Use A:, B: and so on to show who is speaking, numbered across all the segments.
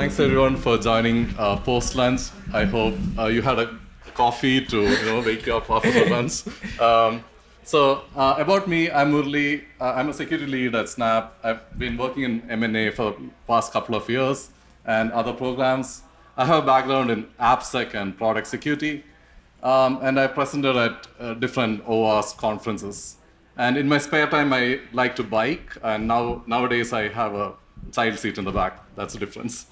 A: thanks everyone for joining post-lunch. I hope you had a coffee to wake you up after the lunch. About me, I'm Murali. I'm a security lead at Snap. I've been working in M&A for the past couple of years and other programs. I have a background in AppSec and product security, and I presented at different OWASP conferences. And in my spare time, I like to bike, and nowadays I have a child seat in the back. That's the difference.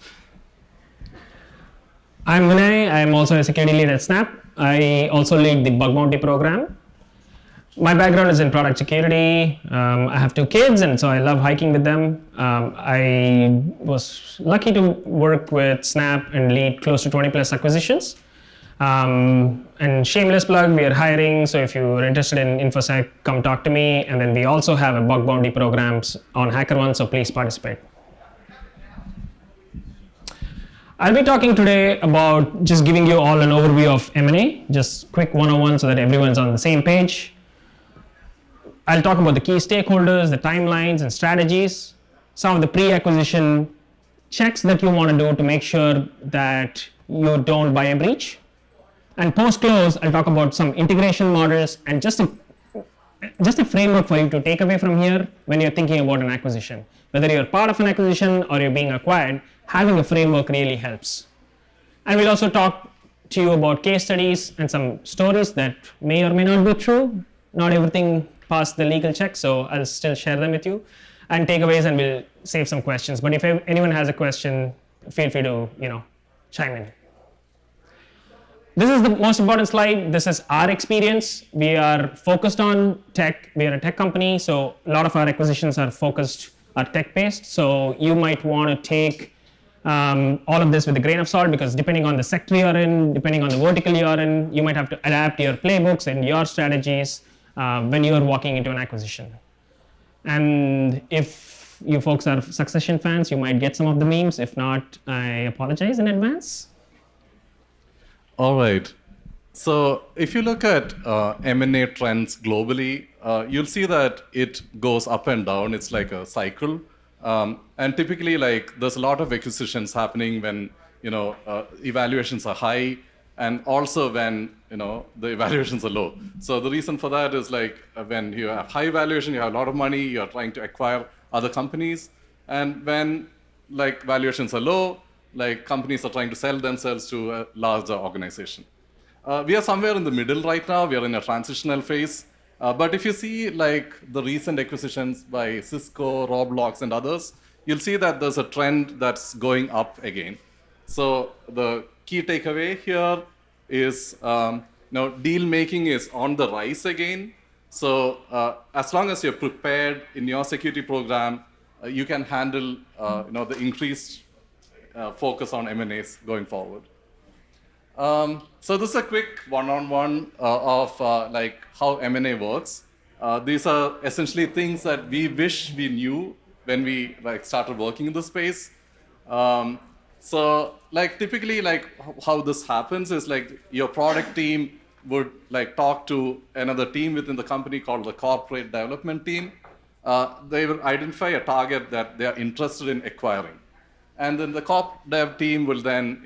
B: I'm Vinay. I'm also a security lead at Snap. I also lead the bug bounty program. My background is in product security. I have 2 kids, and so I love hiking with them. I was lucky to work with Snap and lead close to 20 plus acquisitions. And shameless plug, we are hiring, so if you're interested in InfoSec, come talk to me. And then we also have a bug bounty programs on HackerOne, so please participate. I'll be talking today about just giving you all an overview of M&A, just quick 101 so that everyone's on the same page. I'll talk about the key stakeholders, the timelines and strategies, some of the pre-acquisition checks that you want to do to make sure that you don't buy a breach. And post-close, I'll talk about some integration models and just a framework for you to take away from here when you're thinking about an acquisition. Whether you're part of an acquisition or you're being acquired, having a framework really helps. And we'll also talk to you about case studies and some stories that may or may not be true. Not everything passed the legal check, so I'll still share them with you. And takeaways, and we'll save some questions. But if anyone has a question, feel free to chime in. This is the most important slide. This is our experience. We are focused on tech. We are a tech company, so a lot of our acquisitions are tech-based. So you might want to take all of this with a grain of salt, because depending on the sector you're in, depending on the vertical you're in, you might have to adapt your playbooks and your strategies when you're walking into an acquisition. And if you folks are Succession fans, you might get some of the memes. If not, I apologize in advance.
A: All right. So if you look at M&A trends globally, you'll see that it goes up and down. It's like a cycle. And typically, there's a lot of acquisitions happening when evaluations are high, and also when the evaluations are low. So the reason for that is when you have high valuation, you have a lot of money, you're trying to acquire other companies, and when valuations are low, companies are trying to sell themselves to a larger organization. We are somewhere in the middle right now. We are in a transitional phase. But if you see the recent acquisitions by Cisco, Roblox, and others, you'll see that there's a trend that's going up again. So the key takeaway here is deal making is on the rise again. So as long as you're prepared in your security program, you can handle the increased focus on M&As going forward. So this is a quick one-on-one of how M&A works. These are essentially things that we wish we knew when we started working in the space. So typically how this happens is your product team would talk to another team within the company called the corporate development team. They will identify a target that they are interested in acquiring. And then the corp dev team will then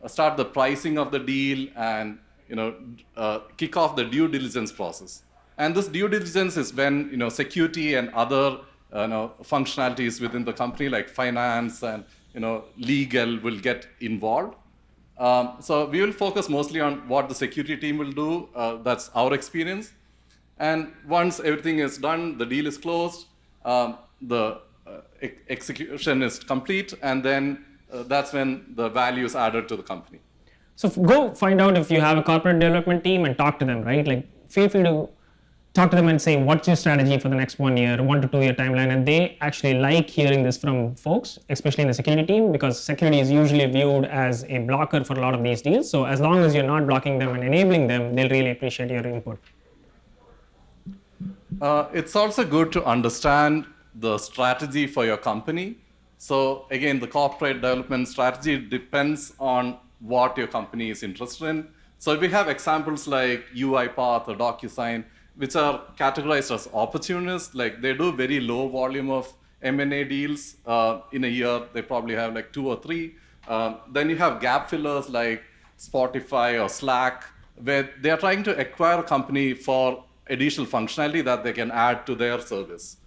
A: start the pricing of the deal and kick off the due diligence process. And this due diligence is when security and other functionalities within the company like finance and legal will get involved. So we will focus mostly on what the security team will do. That's our experience. And once everything is done, the deal is closed, the execution is complete, and then that's when the value is added to the company.
B: So go find out if you have a corporate development team and talk to them, right? Feel free to talk to them and say, what's your strategy for the next 1 year, 1 to 2 year timeline? And they actually like hearing this from folks, especially in the security team, because security is usually viewed as a blocker for a lot of these deals. So as long as you're not blocking them and enabling them, they'll really appreciate your input.
A: It's also good to understand the strategy for your company. So again, the corporate development strategy depends on what your company is interested in. So we have examples like UiPath or DocuSign, which are categorized as opportunists. They do very low volume of M&A deals. In a year, they probably have 2 or 3. Then you have gap fillers like Spotify or Slack, where they are trying to acquire a company for additional functionality that they can add to their service.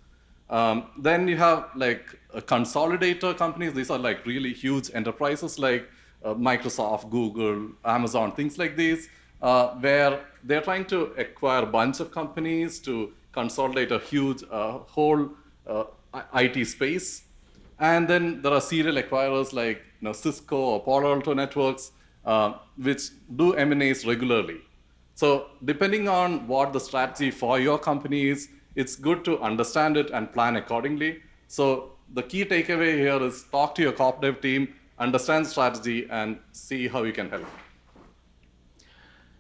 A: Then you have like consolidator companies. These are like really huge enterprises like Microsoft, Google, Amazon, things like these, where they're trying to acquire a bunch of companies to consolidate a huge whole IT space. And then there are serial acquirers like Cisco or Palo Alto Networks, which do M&As regularly. So depending on what the strategy for your company is, it's good to understand it and plan accordingly. So the key takeaway here is talk to your corp dev team, understand strategy, and see how you can help.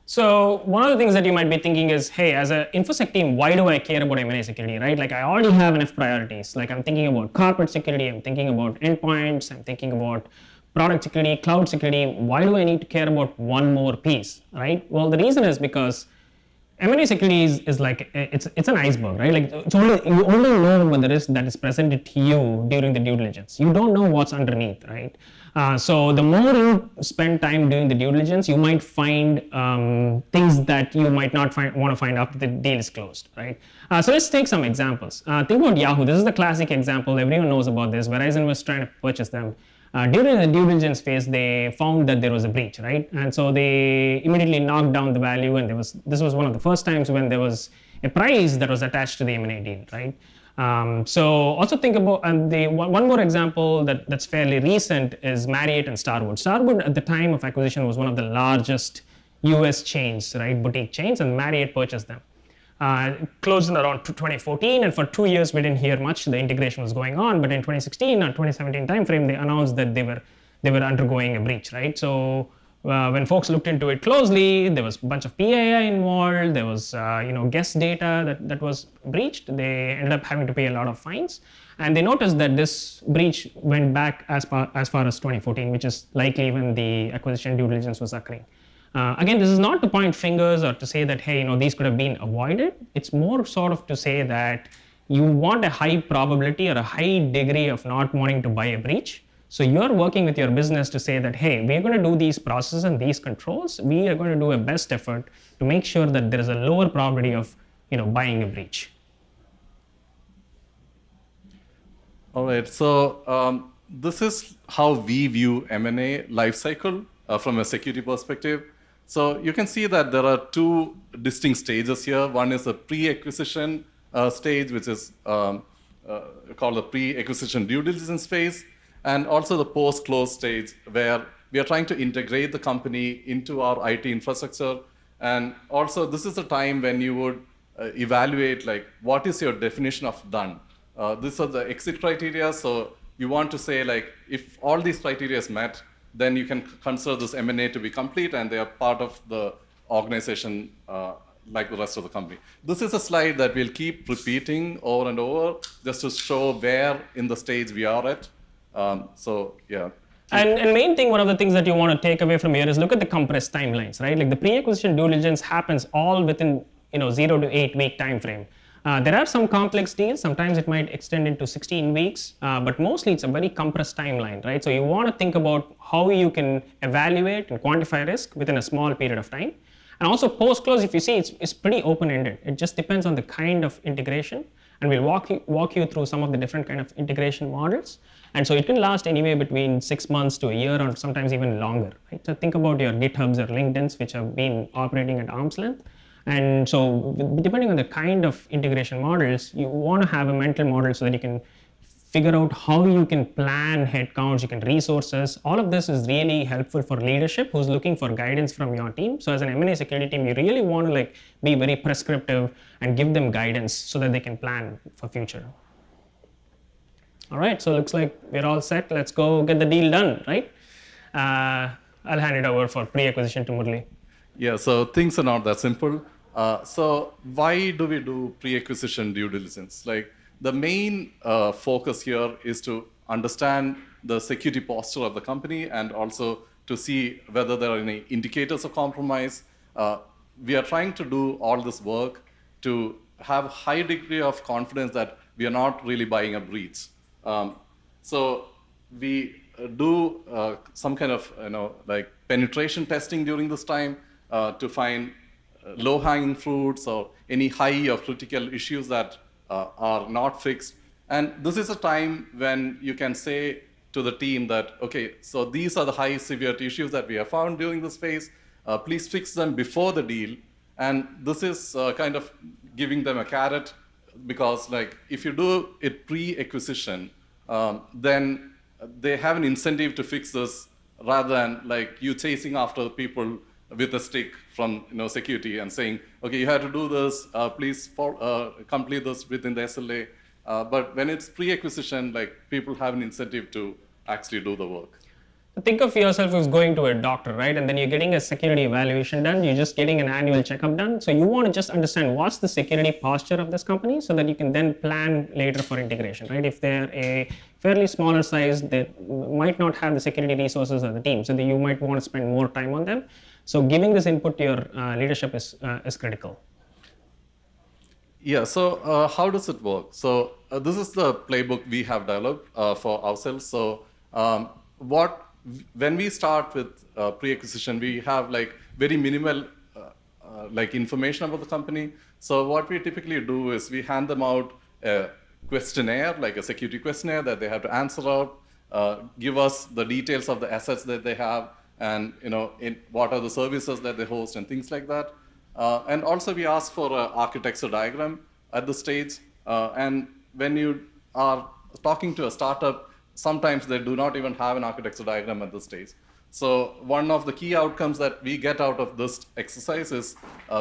B: So one of the things that you might be thinking is, hey, as an InfoSec team, why do I care about M&A security, right? Like I already have enough priorities. Like I'm thinking about corporate security, I'm thinking about endpoints, I'm thinking about product security, cloud security. Why do I need to care about one more piece, right? Well, the reason is because M&A security is like, it's an iceberg, right? Like you only know what the risk that is presented to you during the due diligence. You don't know what's underneath, right? So the more you spend time doing the due diligence, you might find things that you might not want to find after the deal is closed, right? So let's take some examples. Think about Yahoo. This is the classic example. Everyone knows about this. Verizon was trying to purchase them. During the due diligence phase, they found that there was a breach, right? And so they immediately knocked down the value, and this was one of the first times when there was a price that was attached to the M&A deal, right? So also think about, and one more example that's fairly recent is Marriott and Starwood. Starwood at the time of acquisition was one of the largest US chains, right? Boutique chains, and Marriott purchased them. Closed in around 2014, and for 2 years we didn't hear much. The integration was going on, but in 2016 or 2017 timeframe, they announced that they were undergoing a breach, right? So when folks looked into it closely, there was a bunch of PII involved. There was guest data that was breached. They ended up having to pay a lot of fines, and they noticed that this breach went back as far as 2014, which is likely when the acquisition due diligence was occurring. Again, this is not to point fingers or to say that, hey, these could have been avoided. It's more sort of to say that you want a high probability or a high degree of not wanting to buy a breach. So you're working with your business to say that, hey, we're going to do these processes and these controls. We are going to do a best effort to make sure that there is a lower probability of buying a breach.
A: All right, so this is how we view M&A lifecycle from a security perspective. So you can see that there are two distinct stages here. One is a pre-acquisition stage, which is called the pre-acquisition due diligence phase, and also the post-close stage, where we are trying to integrate the company into our IT infrastructure. And also, this is a time when you would evaluate, like, what is your definition of done? These are the exit criteria. So you want to say, like, if all these criteria is met, then you can consider this M&A to be complete, and they are part of the organization like the rest of the company. This is a slide that we'll keep repeating over and over just to show where in the stage we are at. So yeah.
B: And main thing, one of the things that you want to take away from here is look at the compressed timelines, right? Like the pre-acquisition due diligence happens all within 0 to 8 week time frame. There are some complex deals. Sometimes it might extend into 16 weeks, but mostly it's a very compressed timeline, right? So you want to think about how you can evaluate and quantify risk within a small period of time. And also post-close, if you see, it's pretty open-ended. It just depends on the kind of integration. And we'll walk you through some of the different kind of integration models. And so it can last anywhere between 6 months to a year, or sometimes even longer, right? So think about your GitHubs or LinkedIns, which have been operating at arm's length. And so depending on the kind of integration models, you want to have a mental model so that you can figure out how you can plan headcounts, you can resources. All of this is really helpful for leadership who's looking for guidance from your team. So as an M&A security team, you really want to be very prescriptive and give them guidance so that they can plan for future. All right, so looks like we're all set. Let's go get the deal done, right? I'll hand it over for pre-acquisition to Murali.
A: Yeah, so things are not that simple. So why do we do pre-acquisition due diligence? Like the main focus here is to understand the security posture of the company, and also to see whether there are any indicators of compromise. We are trying to do all this work to have a high degree of confidence that we are not really buying a breach. So we do some kind of like penetration testing during this time to find low-hanging fruits or any high or critical issues that are not fixed. And this is a time when you can say to the team that, okay, so these are the high severity issues that we have found during this phase. Please fix them before the deal. And this is kind of giving them a carrot, because like if you do it pre-acquisition, then they have an incentive to fix this rather than like you chasing after people with a stick from security and saying, okay, you have to do this, please complete this within the SLA. But when it's pre-acquisition, like people have an incentive to actually do the work.
B: Think of yourself as going to a doctor, right? And then you're getting a security evaluation done. You're just getting an annual checkup done. So you want to just understand what's the security posture of this company so that you can then plan later for integration, right? If they're a fairly smaller size, they might not have the security resources of the team. So you might want to spend more time on them. So giving this input to your leadership is critical.
A: Yeah, so how does it work? So this is the playbook we have developed for ourselves. So when we start with pre-acquisition, we have like very minimal like information about the company. So what we typically do is we hand them out a questionnaire, like a security questionnaire that they have to answer out, give us the details of the assets that they have, and what are the services that they host and things like that. And also we ask for an architecture diagram at the stage. And when you are talking to a startup, sometimes they do not even have an architecture diagram at this stage. So one of the key outcomes that we get out of this exercise is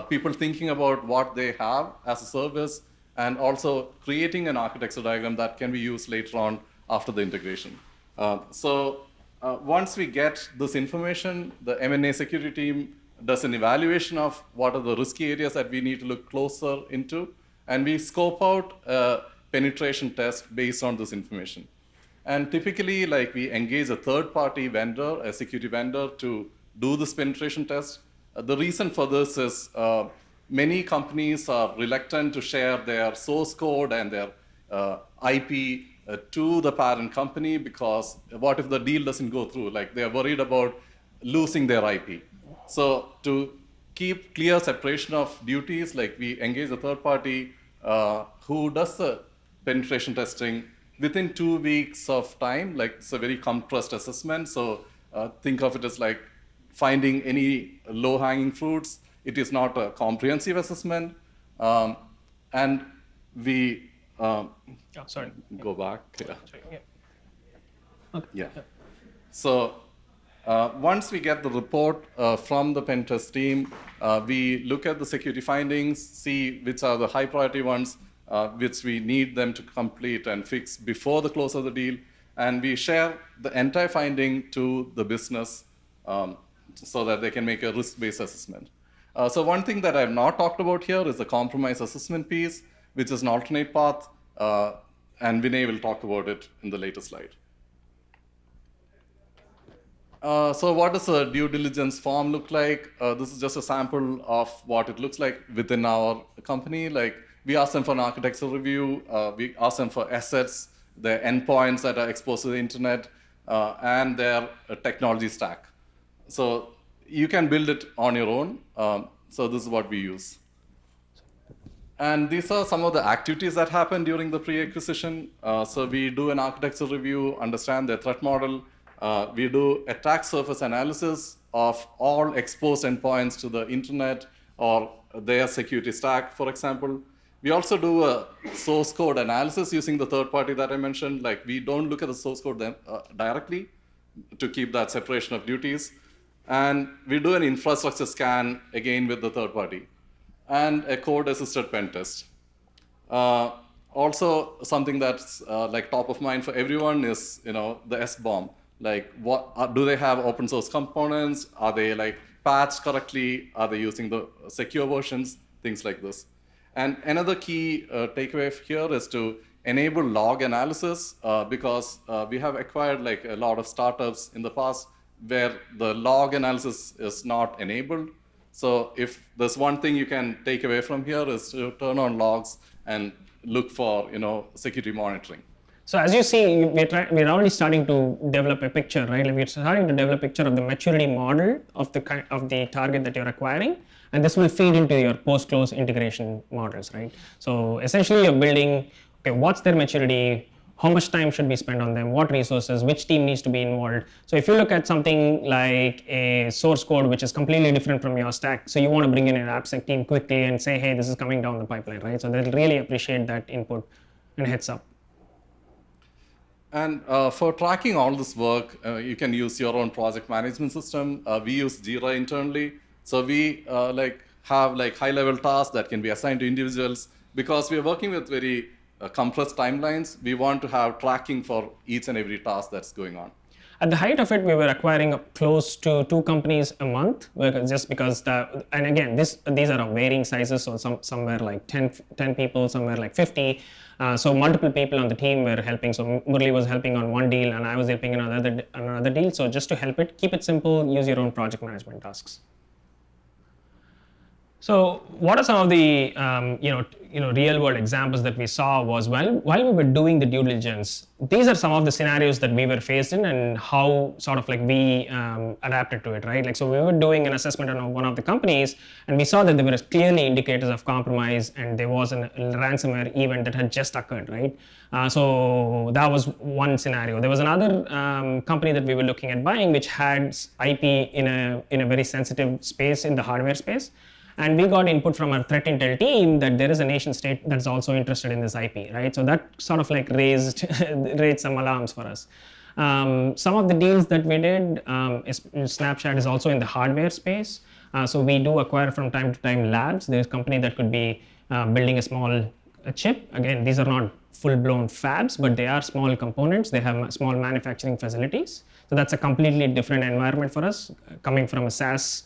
A: people thinking about what they have as a service and also creating an architecture diagram that can be used later on after the integration. Once we get this information, the M&A security team does an evaluation of what are the risky areas that we need to look closer into, and we scope out a penetration test based on this information. And typically, like we engage a third-party vendor, a security vendor, to do this penetration test. The reason for this is many companies are reluctant to share their source code and their IP to the parent company, because what if the deal doesn't go through? Like they are worried about losing their IP. So to keep clear separation of duties, like we engage a third party who does the penetration testing within 2 weeks of time. Like it's a very compressed assessment. So think of it as like finding any low-hanging fruits. It is not a comprehensive assessment. And we go back. Yeah.
B: Sorry, yeah. Okay.
A: Yeah. So once we get the report from the pen test team, we look at the security findings, see which are the high priority ones, which we need them to complete and fix before the close of the deal. And we share the entire finding to the business so that they can make a risk-based assessment. So one thing that I've not talked about here is the compromise assessment piece, which is an alternate path. And Vinay will talk about it in the later slide. So what does a due diligence form look like? This is just a sample of what it looks like within our company. Like we ask them for an architectural review, we ask them for assets, their endpoints that are exposed to the internet, and their technology stack. So you can build it on your own. So this is what we use. And these are some of the activities that happen during the pre-acquisition. So we do an architectural review, understand their threat model. We do attack surface analysis of all exposed endpoints to the internet or their security stack, for example. We also do a source code analysis using the third party that I mentioned. Like we don't look at the source code directly to keep that separation of duties. And we do an infrastructure scan, again, with the third party, and a code-assisted pen test. Also, something that's like top of mind for everyone is the SBOM. Like, do they have open source components? Are they like patched correctly? Are they using the secure versions? Things like this. And another key takeaway here is to enable log analysis because we have acquired like a lot of startups in the past where the log analysis is not enabled. So if there's one thing you can take away from here is to turn on logs and look for security monitoring.
B: So as you see, we're already starting to develop a picture, right? Like we're starting to develop a picture of the maturity model of the target that you're acquiring, and this will feed into your post-close integration models, right? So essentially, you're building, okay, what's their maturity? How much time should be spent on them? What resources? Which team needs to be involved? So if you look at something like a source code which is completely different from your stack, so you want to bring in an AppSec team quickly and say, hey, this is coming down the pipeline, right? So they'll really appreciate that input and heads up.
A: And for tracking all this work, you can use your own project management system. We use Jira internally. So we have high-level tasks that can be assigned to individuals. Because we are working with very compressed timelines, we want to have tracking for each and every task that's going on.
B: At the height of it, we were acquiring close to 2 companies a month, just because and again, these are of varying sizes. So somewhere like 10 people, somewhere like 50. So multiple people on the team were helping. So Murali was helping on one deal, and I was helping on another deal. So just to help it, keep it simple, use your own project management tasks. So what are some of the real world examples that we saw was while we were doing the due diligence, these are some of the scenarios that we were faced in and how sort of like we adapted to it, right? Like, so we were doing an assessment on one of the companies, and we saw that there were clearly indicators of compromise, and there was a ransomware event that had just occurred, right? So that was one scenario. There was another company that we were looking at buying, which had IP in a very sensitive space in the hardware space. And we got input from our threat intel team that there is a nation state that's also interested in this IP, right? So that sort of like raised some alarms for us. Some of the deals that we did, Snapchat is also in the hardware space. So we do acquire from time to time labs. There's a company that could be building a small chip. Again, these are not full-blown fabs, but they are small components. They have small manufacturing facilities. So that's a completely different environment for us, coming from a SaaS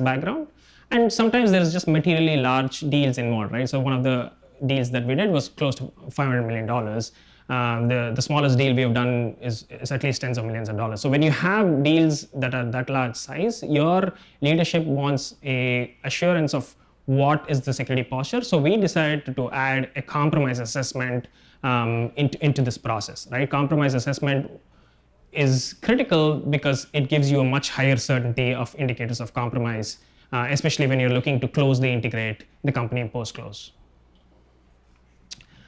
B: background. And sometimes there's just materially large deals involved, right? So one of the deals that we did was close to $500 million. The smallest deal we have done is at least tens of millions of dollars. So when you have deals that are that large size, your leadership wants a assurance of what is the security posture. So we decided to add a compromise assessment into this process, right? Compromise assessment is critical because it gives you a much higher certainty of indicators of compromise, especially when you're looking to closely integrate the company post-close.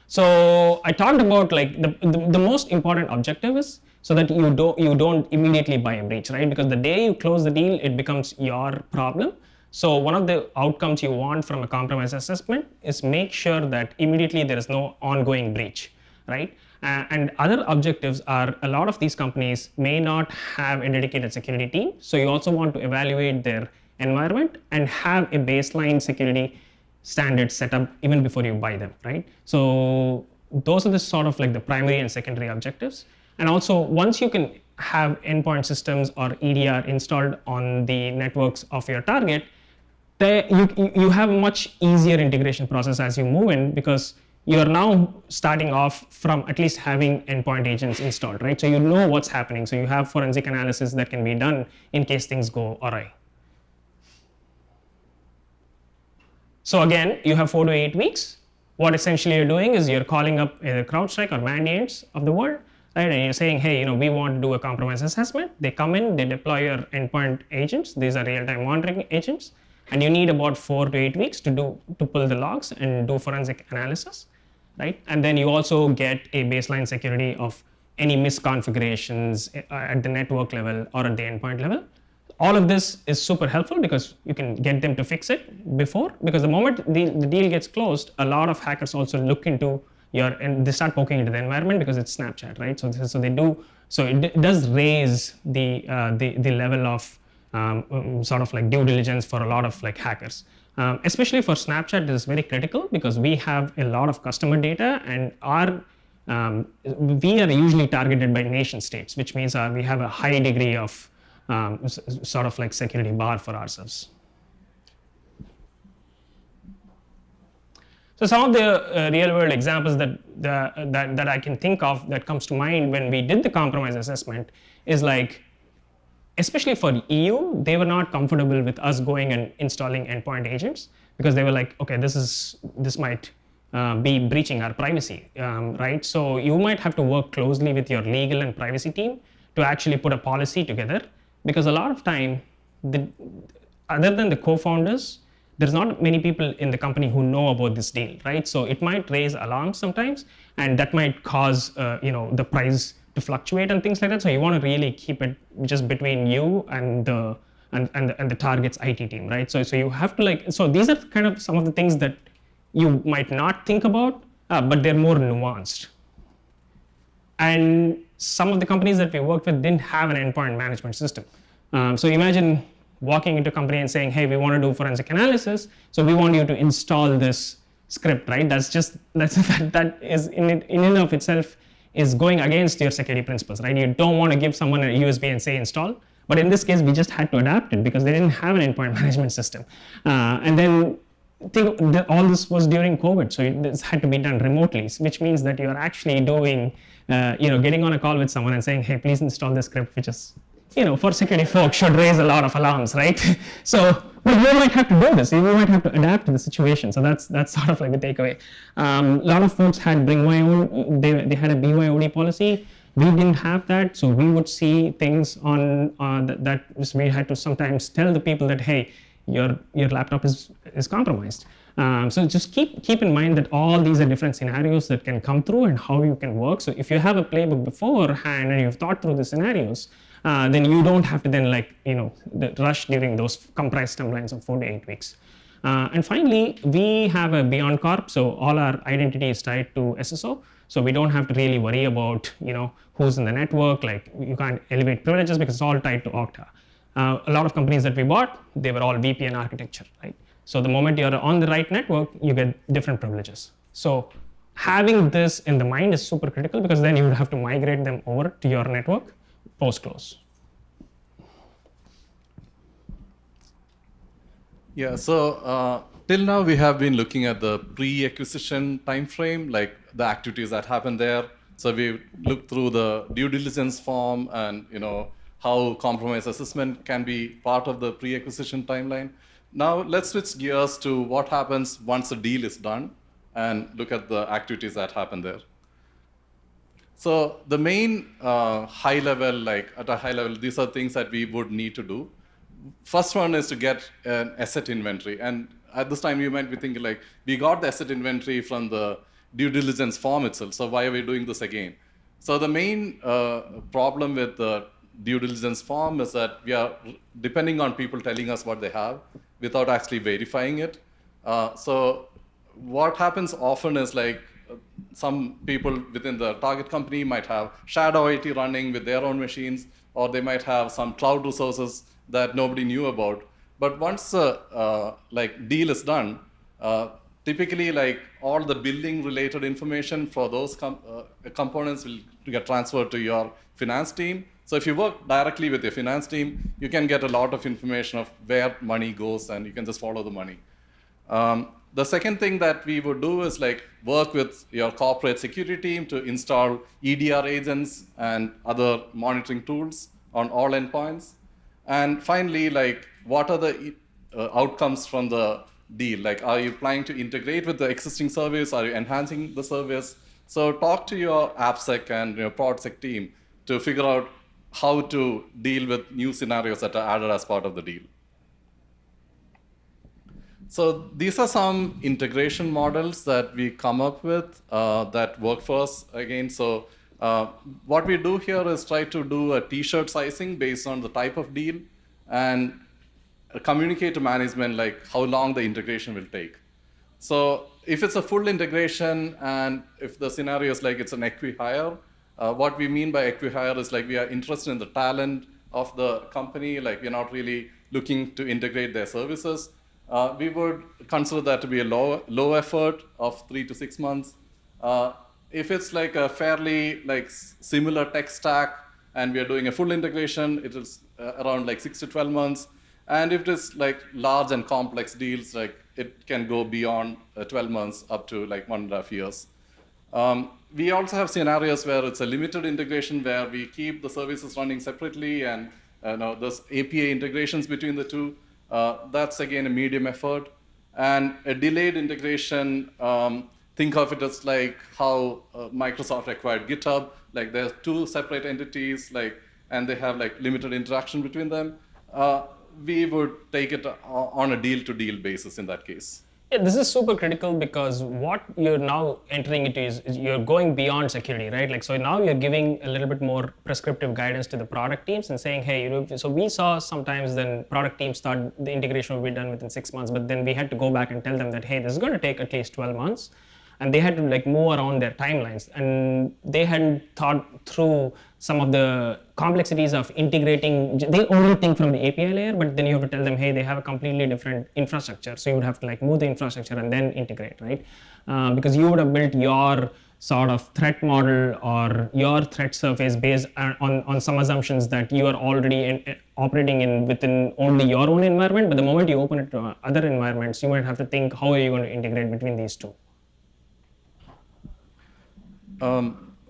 B: So I talked about like the most important objective is so that you don't immediately buy a breach, right? Because the day you close the deal, it becomes your problem. So one of the outcomes you want from a compromise assessment is make sure that immediately there is no ongoing breach, right? And other objectives are a lot of these companies may not have a dedicated security team. So you also want to evaluate their environment and have a baseline security standard set up even before you buy them, right? So those are the sort of like the primary and secondary objectives. And also once you can have endpoint systems or EDR installed on the networks of your target, you have a much easier integration process as you move in, because you are now starting off from at least having endpoint agents installed, right? So you know what's happening. So you have forensic analysis that can be done in case things go awry. So again, you have 4 to 8 weeks. What essentially you're doing is you're calling up either CrowdStrike or Mandiants of the world, right? And you're saying, hey, we want to do a compromise assessment. They come in, they deploy your endpoint agents. These are real-time monitoring agents. And you need about 4 to 8 weeks to pull the logs and do forensic analysis, right? And then you also get a baseline security of any misconfigurations at the network level or at the endpoint level. All of this is super helpful because you can get them to fix it before, because the moment the deal gets closed, a lot of hackers also look into and they start poking into the environment because it's Snapchat, right? So it does raise the level of sort of like due diligence for a lot of like hackers. Especially for Snapchat, this is very critical because we have a lot of customer data, and we are usually targeted by nation states, which means we have a high degree of sort of like security bar for ourselves. So some of the real world examples that I can think of that comes to mind when we did the compromise assessment is like, especially for EU, they were not comfortable with us going and installing endpoint agents because they were like, okay, this might be breaching our privacy, right? So you might have to work closely with your legal and privacy team to actually put a policy together, because a lot of time, other than the co-founders, there's not many people in the company who know about this deal, right? So it might raise alarms sometimes, and that might cause the price to fluctuate and things like that. So you want to really keep it just between you and the target's IT team, right? So you have to so these are kind of some of the things that you might not think about, but they're more nuanced. And some of the companies that we worked with didn't have an endpoint management system. So imagine walking into a company and saying, hey, we want to do forensic analysis, so we want you to install this script, right? That is in and of itself is going against your security principles, right? You don't want to give someone a USB and say install. But in this case, we just had to adapt it because they didn't have an endpoint management system. And then all this was during COVID, so this had to be done remotely, which means that you're actually doing, getting on a call with someone and saying, hey, please install this script, which is, for security folks should raise a lot of alarms, right? But you might have to do this. You might have to adapt to the situation. So that's sort of like the takeaway. A lot of folks had bring my own. They had a BYOD policy. We didn't have that, so we would see things on that we had to sometimes tell the people that, hey, your laptop is compromised. So just keep in mind that all these are different scenarios that can come through and how you can work. So if you have a playbook beforehand and you've thought through the scenarios, then you don't have to then rush during those compressed timelines of 4 to 8 weeks. And finally, we have a Beyond Corp, so all our identity is tied to SSO. So we don't have to really worry about who's in the network. Like you can't elevate privileges because it's all tied to Okta. A lot of companies that we bought, they were all VPN architecture, right? So the moment you're on the right network, you get different privileges. So having this in the mind is super critical, because then you would have to migrate them over to your network post-close.
A: Yeah, so till now we have been looking at the pre-acquisition time frame, like the activities that happen there. So we looked through the due diligence form and how compromise assessment can be part of the pre-acquisition timeline. Now let's switch gears to what happens once the deal is done and look at the activities that happen there. So the main high level, at a high level, these are things that we would need to do. First one is to get an asset inventory. And at this time, you might be thinking we got the asset inventory from the due diligence form itself, so why are we doing this again? So the main problem with the due diligence form is that we are depending on people telling us what they have without actually verifying it. So what happens often is some people within the target company might have shadow IT running with their own machines, or they might have some cloud resources that nobody knew about. But once the deal is done, typically all the billing related information for those components will get transferred to your finance team. So if you work directly with your finance team, you can get a lot of information of where money goes, and you can just follow the money. The second thing that we would do is work with your corporate security team to install EDR agents and other monitoring tools on all endpoints. And finally, what are the outcomes from the deal? Are you planning to integrate with the existing service? Are you enhancing the service? So talk to your AppSec and your ProdSec team to figure out how to deal with new scenarios that are added as part of the deal. So these are some integration models that we come up with that work for us again. So what we do here is try to do a t-shirt sizing based on the type of deal and communicate to management how long the integration will take. So if it's a full integration and if the scenario is it's an acqui-hire, what we mean by acqui-hire is we are interested in the talent of the company, we're not really looking to integrate their services. We would consider that to be a low effort of 3 to 6 months. If it's a fairly similar tech stack and we are doing a full integration, it is around 6 to 12 months. And if it is large and complex deals, it can go beyond 12 months up to 1.5 years. We also have scenarios where it's a limited integration where we keep the services running separately and there's API integrations between the two. That's again a medium effort. And a delayed integration think of it as like how Microsoft acquired GitHub. Like there's two separate entities, like, and they have like limited interaction between them. We would take it on a deal-to-deal basis in that case.
B: Yeah, this is super critical because what you're now entering into is you're going beyond security, right? Like, so now you're giving a little bit more prescriptive guidance to the product teams and saying, hey, so we saw sometimes then product teams thought the integration would be done within 6 months, but then we had to go back and tell them that, hey, this is going to take at least 12 months. And they had to like move around their timelines, and they hadn't thought through some of the complexities of integrating. They only think from the API layer, but then you have to tell them, hey, they have a completely different infrastructure, so you would have to like move the infrastructure and then integrate, right? Because you would have built your sort of threat model or your threat surface based on some assumptions that you are already operating in within only your own environment, but the moment you open it to other environments, you might have to think, how are you going to integrate between these two?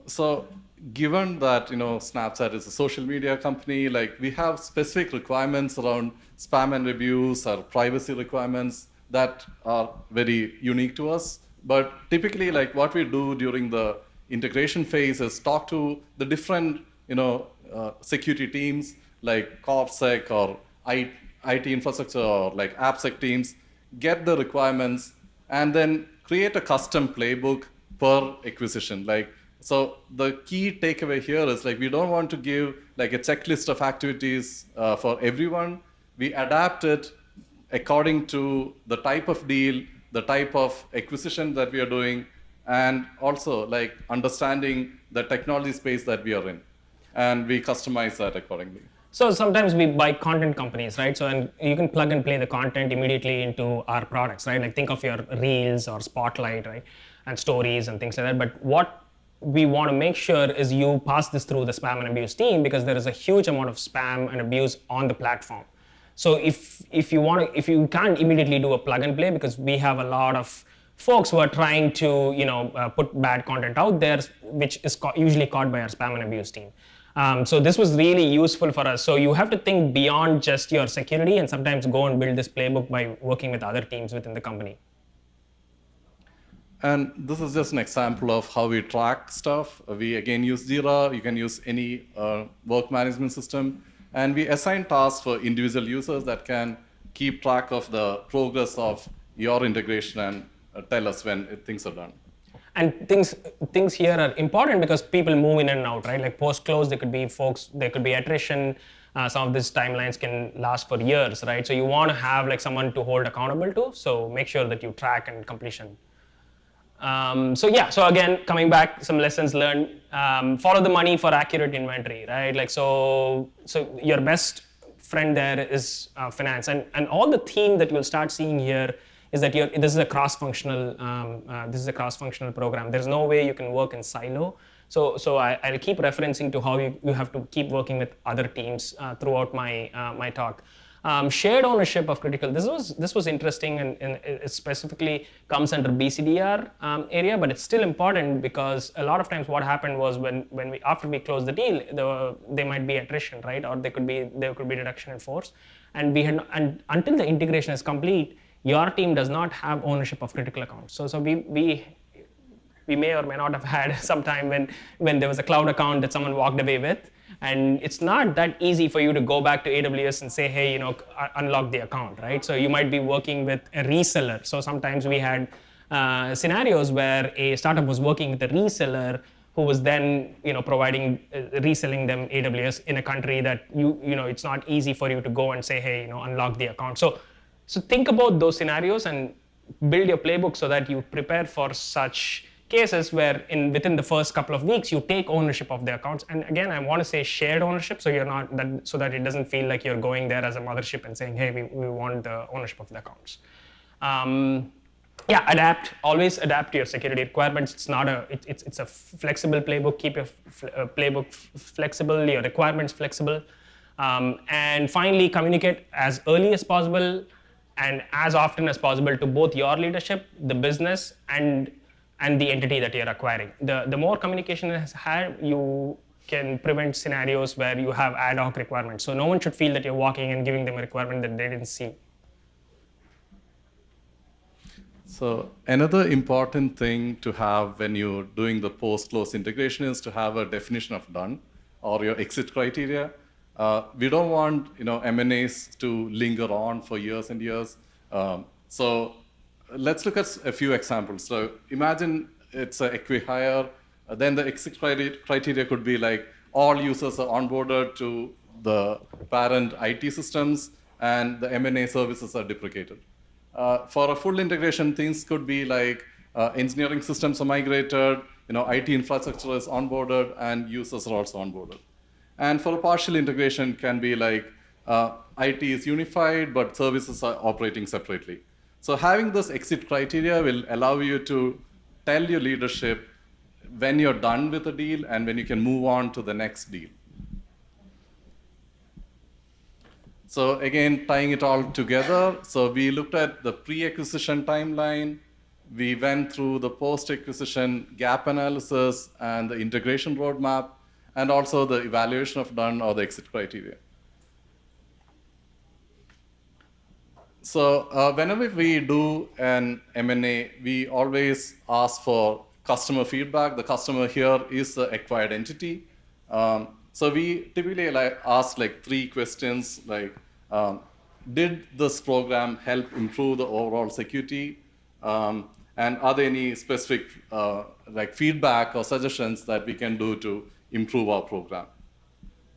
A: So given that Snapchat is a social media company, like we have specific requirements around spam and abuse or privacy requirements that are very unique to us. But typically, like what we do during the integration phase is talk to the different security teams like CorpSec or IT infrastructure or like AppSec teams, get the requirements, and then create a custom playbook per acquisition. So the key takeaway here is like we don't want to give like a checklist of activities for everyone. We adapt it according to the type of deal, the type of acquisition that we are doing, and also like understanding the technology space that we are in. And we customize that accordingly.
B: So sometimes we buy content companies, right? So and you can plug and play the content immediately into our products, right? Like think of your Reels or Spotlight, right? And stories and things like that. But what we want to make sure is you pass this through the spam and abuse team, because there is a huge amount of spam and abuse on the platform. So if you can't immediately do a plug and play, because we have a lot of folks who are trying to put bad content out there, which is usually caught by our spam and abuse team. So this was really useful for us. So you have to think beyond just your security and sometimes go and build this playbook by working with other teams within the company.
A: And this is just an example of how we track stuff. We again use Jira. You can use any work management system. And we assign tasks for individual users that can keep track of the progress of your integration and tell us when things are done.
B: And things here are important because people move in and out, right? Like post-close, there could be folks, there could be attrition. Some of these timelines can last for years, right? So you want to have like someone to hold accountable to. So make sure that you track and completion. So again, coming back, some lessons learned. Follow the money for accurate inventory, right? Like so your best friend there is finance, and all the theme that you'll start seeing here is that this is a cross-functional program. There's no way you can work in silo. So I'll keep referencing to how you have to keep working with other teams throughout my talk. Shared ownership of critical. This was interesting, and it specifically comes under BCDR area, but it's still important because a lot of times what happened was after we closed the deal, there might be attrition, right, or there could be reduction in force, and until the integration is complete, your team does not have ownership of critical accounts. So we may or may not have had some time when there was a cloud account that someone walked away with. And it's not that easy for you to go back to AWS and say, hey, unlock the account, right? So you might be working with a reseller. So sometimes we had scenarios where a startup was working with a reseller who was then, reselling them AWS in a country that it's not easy for you to go and say, hey, unlock the account. So think about those scenarios and build your playbook so that you prepare for such cases where within the first couple of weeks you take ownership of the accounts. And again, I want to say shared ownership, so that it doesn't feel like you're going there as a mothership and saying, hey, we want the ownership of the accounts. Always adapt to your security requirements. It's a flexible playbook. Keep your playbook flexible, your requirements flexible. And finally, communicate as early as possible and as often as possible to both your leadership, the business, and the entity that you're acquiring. The more communication is had, you can prevent scenarios where you have ad hoc requirements. So no one should feel that you're walking and giving them a requirement that they didn't see.
A: So another important thing to have when you're doing the post-close integration is to have a definition of done or your exit criteria. We don't want M&As to linger on for years and years. So let's look at a few examples. So imagine it's an acqui-hire. Then the exit criteria could be like all users are onboarded to the parent IT systems and the M&A services are deprecated. For a full integration, things could be like engineering systems are migrated, IT infrastructure is onboarded, and users are also onboarded. And for a partial integration, can be like IT is unified, but services are operating separately. So having this exit criteria will allow you to tell your leadership when you're done with a deal and when you can move on to the next deal. So again, tying it all together, so we looked at the pre-acquisition timeline, we went through the post-acquisition gap analysis and the integration roadmap, and also the evaluation of done or the exit criteria. So whenever we do an M&A, we always ask for customer feedback. The customer here is the acquired entity. So we typically ask 3 questions like, did this program help improve the overall security? And are there any specific feedback or suggestions that we can do to improve our program?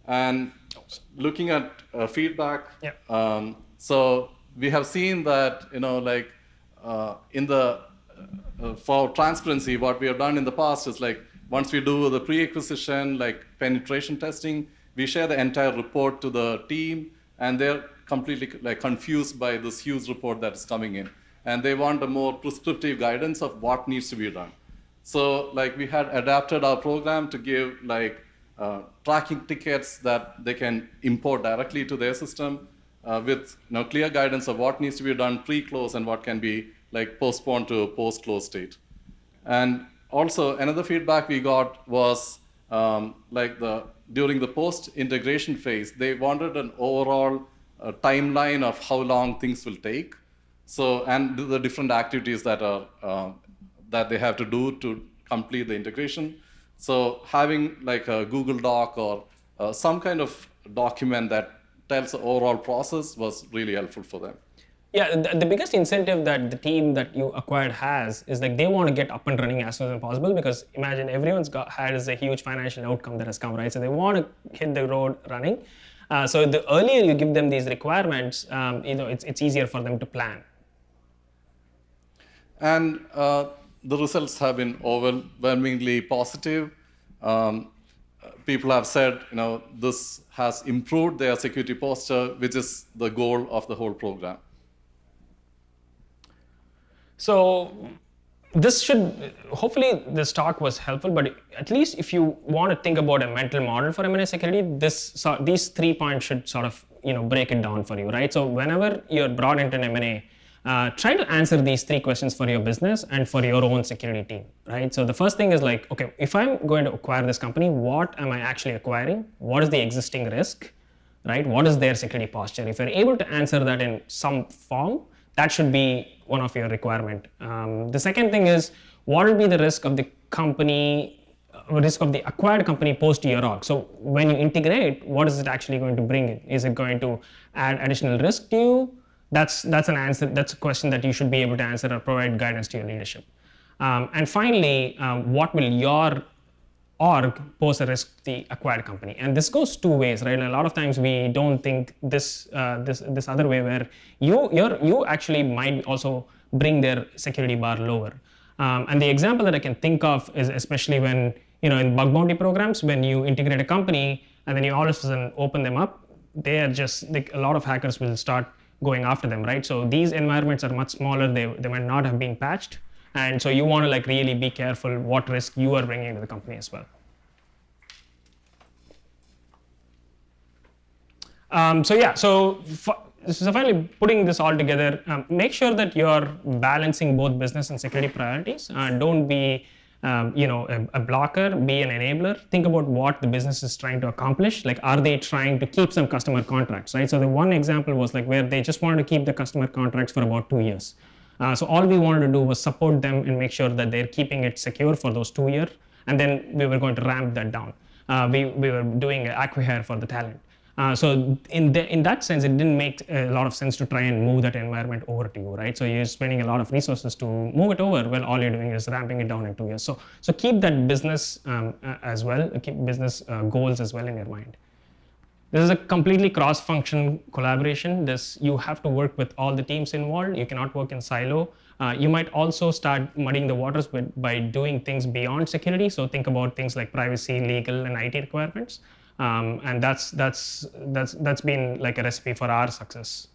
A: And looking at feedback, so we have seen that for transparency, what we have done in the past is once we do the pre-acquisition penetration testing, we share the entire report to the team, and they're completely confused by this huge report that is coming in, and they want a more prescriptive guidance of what needs to be done. So we had adapted our program to give tracking tickets that they can import directly to their system with clear guidance of what needs to be done pre-close and what can be postponed to a post-close state. And also another feedback we got was during the post-integration phase, they wanted an overall timeline of how long things will take. So, and the different activities that are that they have to do to complete the integration. So having a Google Doc or some kind of document that tells the overall process was really helpful for them.
B: Yeah, the biggest incentive that the team that you acquired has is they want to get up and running as soon as possible, because imagine everyone's has a huge financial outcome that has come, right? So they want to hit the road running. So the earlier you give them these requirements, it's easier for them to plan.
A: And the results have been overwhelmingly positive. People have said, this has improved their security posture, which is the goal of the whole program. So hopefully this talk was helpful, but at least if you want to think about a mental model for M&A security, these 3 points should sort of, break it down for you, right? So whenever you're brought into an M&A, try to answer these 3 questions for your business and for your own security team, right? So the first thing is okay, if I'm going to acquire this company, what am I actually acquiring? What is the existing risk, right? What is their security posture? If you're able to answer that in some form, that should be one of your requirement. The second thing is, what will be the risk of the company, risk of the acquired company post your org? So when you integrate, what is it actually going to bring in? Is it going to add additional risk to you? That's an answer. That's a question that you should be able to answer or provide guidance to your leadership. And finally, what will your org pose a risk to the acquired company? And this goes 2 ways, right? A lot of times we don't think this other way, where you actually might also bring their security bar lower. And the example that I can think of is especially when in bug bounty programs, when you integrate a company and then you all of a sudden open them up, they are just a lot of hackers will start going after them, right? So these environments are much smaller. They might not have been patched. And so you want to really be careful what risk you are bringing to the company as well. So finally putting this all together, make sure that you're balancing both business and security priorities. Don't be a blocker, be an enabler. Think about what the business is trying to accomplish. Are they trying to keep some customer contracts, right? So the one example was where they just wanted to keep the customer contracts for about 2 years.
B: So all we wanted to do was support them and make sure that they're keeping it secure for those 2 years, and then we were going to ramp that down. We were doing acquihire for the talent. So in that sense, it didn't make a lot of sense to try and move that environment over to you, right? So you're spending a lot of resources to move it over when all you're doing is ramping it down in 2 years. So keep that business as well, keep business goals as well in your mind. This is a completely cross-function collaboration. You have to work with all the teams involved. You cannot work in silo. You might also start muddying the waters by doing things beyond security. So think about things like privacy, legal, and IT requirements. And that's been like a recipe for our success.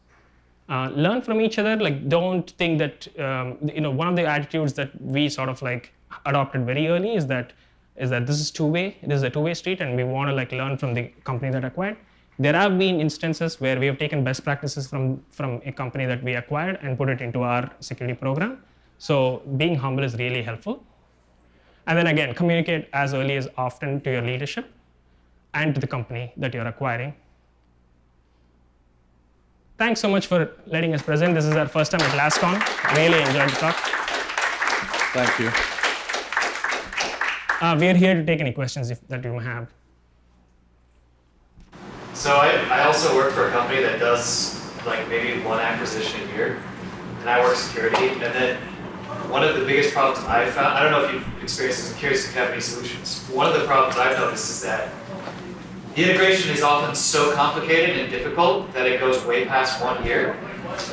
B: Learn from each other. Like, don't think that one of the attitudes that we sort of like adopted very early is that this is two-way. It is a two-way street, and we want to like learn from the company that acquired. There have been instances where we have taken best practices from a company that we acquired and put it into our security program. So being humble is really helpful. And then again, communicate as early as often to your leadership and to the company that you're acquiring. Thanks so much for letting us present. This is our first time at LastCon. Really enjoyed the talk.
A: Thank you.
B: We're here to take any questions that you may have.
C: So I also work for a company that does like maybe one acquisition a year, and I work security. And then one of the biggest problems I found, I don't know if you've experienced this, I'm curious if you have any solutions. One of the problems I've noticed is that the integration is often so complicated and difficult that it goes way past 1 year.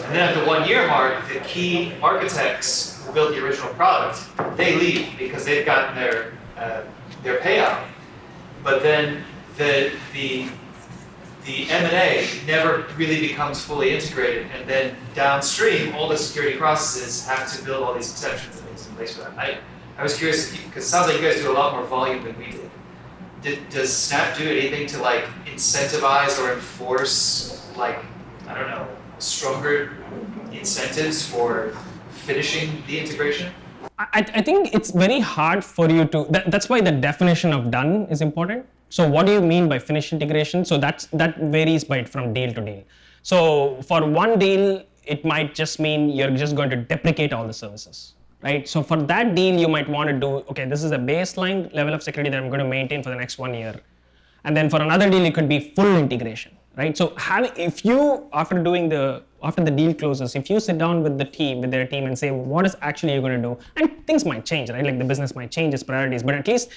C: And then at the 1 year mark, the key architects who built the original product, they leave because they've gotten their payout. But then the M&A never really becomes fully integrated, and then downstream, all the security processes have to build all these exceptions and things in place for that. I was curious, because it sounds like you guys do a lot more volume than we did. Does Snap do anything to like incentivize or enforce, like, I don't know, stronger incentives for finishing the integration?
B: I think it's very hard for you to, that's why the definition of done is important. So what do you mean by finished integration? So that varies from deal to deal. So for one deal, it might just mean you're just going to deprecate all the services, right? So for that deal, you might want to do, okay, this is a baseline level of security that I'm going to maintain for the next 1 year. And then for another deal, it could be full integration, right? So after the deal closes, if you sit down with their team and say, what is actually you're going to do? And things might change, right? Like the business might change its priorities, but at least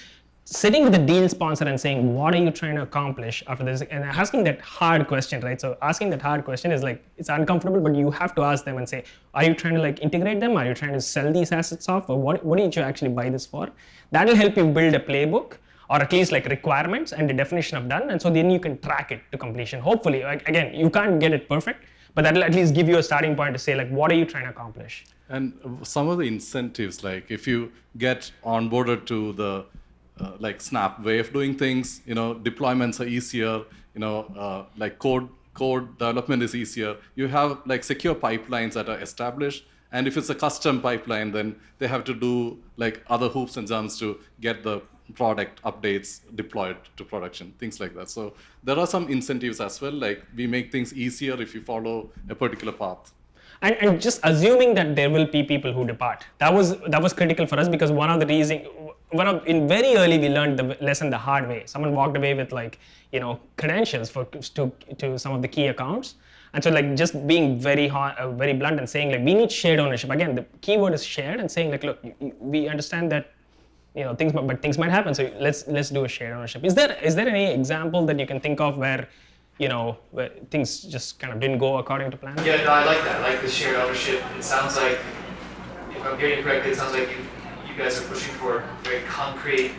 B: sitting with the deal sponsor and saying, what are you trying to accomplish after this? And asking that hard question, right? So asking that hard question is like, it's uncomfortable, but you have to ask them and say, are you trying to like integrate them? Are you trying to sell these assets off? Or what did you actually buy this for? That'll help you build a playbook, or at least like requirements and the definition of done. And so then you can track it to completion. Hopefully, like, again, you can't get it perfect, but that'll at least give you a starting point to say like, what are you trying to accomplish?
A: And some of the incentives, like if you get onboarded to the like Snap way of doing things, deployments are easier, like code development is easier. You have like secure pipelines that are established. And if it's a custom pipeline, then they have to do like other hoops and jumps to get the product updates deployed to production, things like that. So there are some incentives as well, like we make things easier if you follow a particular path.
B: And just assuming that there will be people who depart. That was critical for us, because in very early we learned the lesson the hard way. Someone walked away with like, credentials to some of the key accounts. And so like just being very blunt and saying like, we need shared ownership. Again, the keyword is shared, and saying like, look, we understand that things might happen. So let's do a shared ownership. Is there any example that you can think of where where things just kind of didn't go according to plan?
C: Yeah, no, I like that. I like the shared ownership. It sounds like, if I'm hearing you correctly, it sounds like you guys are pushing for very concrete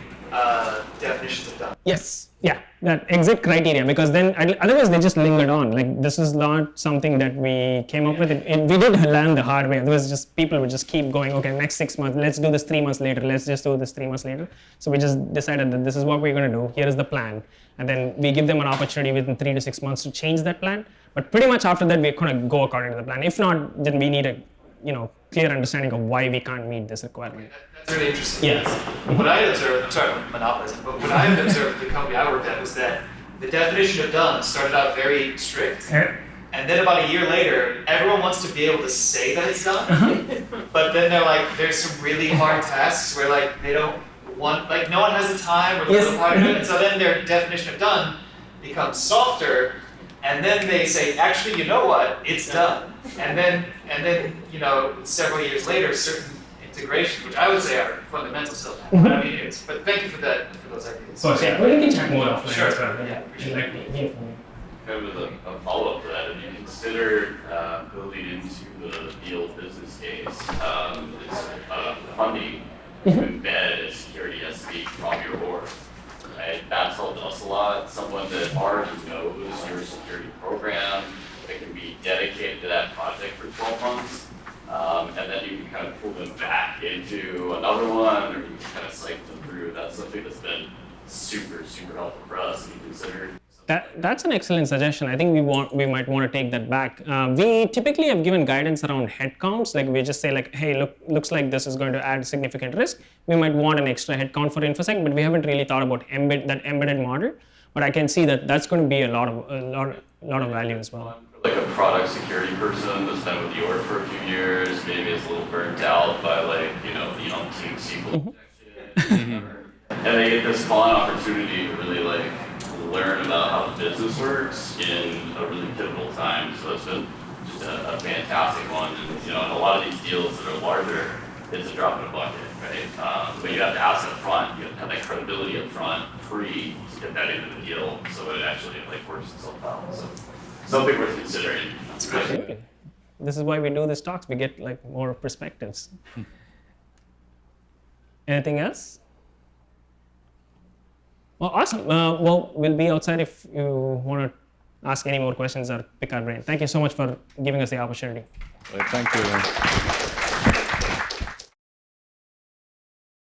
C: definitions of done.
B: Yes, yeah, that exit criteria, because then otherwise they just lingered on. Like, this is not something that we came up with. We did learn the hard way. Otherwise, just people would just keep going. Okay, next 6 months, let's do this 3 months later. Let's just do this 3 months later. So we just decided that this is what we're going to do. Here is the plan, and then we give them an opportunity within 3 to 6 months to change that plan. But pretty much after that, we're going to go according to the plan. If not, then we need a clear understanding of why we can't meet this requirement.
C: That's really interesting.
B: Yes.
C: What I observed, I'm sorry, I'm monopolizing, but what I observed at the company I worked at was that the definition of done started out very strict. And then about a year later, everyone wants to be able to say that it's done, but then they're like, there's some really hard tasks where like they don't want, like no one has the time or the time to do it, and so then their definition of done becomes softer, and then they say, actually, you know what, it's done. And then you know, several years later, certain integrations, which I would say are fundamental still. I mean, but thank you for that, for those ideas.
B: So yeah, we can chat more offline.
C: Sure.
B: As well.
C: Yeah, appreciate
B: Like, yeah.
D: Kind of a follow-up to that, if you consider building into the deal business case, is funding to embed a security SC from your org. Right? That's helped us a lot. Someone that already knows your security program, that can be dedicated to that project for 12 months, and then you can kind of pull them back into another one, or you can kind of cycle them through. That's something that's been super, super helpful for us. If you consider.
B: That's an excellent suggestion. I think we might want to take that back. We typically have given guidance around headcounts. Like we just say like, hey, looks like this is going to add significant risk. We might want an extra headcount for InfoSec, but we haven't really thought about that embedded model. But I can see that that's going to be a lot of value as well.
D: Like a product security person that's been with the org for a few years, maybe is a little burnt out by like, you know, the umpteenth SQL injection. And they get this fun opportunity to really like learn about how the business works in a really pivotal time. So it's been just a fantastic one. And, you know, in a lot of these deals that are larger, it's a drop in a bucket, right? But you have to ask up front, you have to have that credibility up front, to get that into the deal, so it actually like works itself out. So something worth considering.
B: Absolutely. This is why we do these talks. We get like more perspectives. Anything else? Well, awesome. Well, we'll be outside if you want to ask any more questions or pick our brain. Thank you so much for giving us the opportunity.
A: Thank you.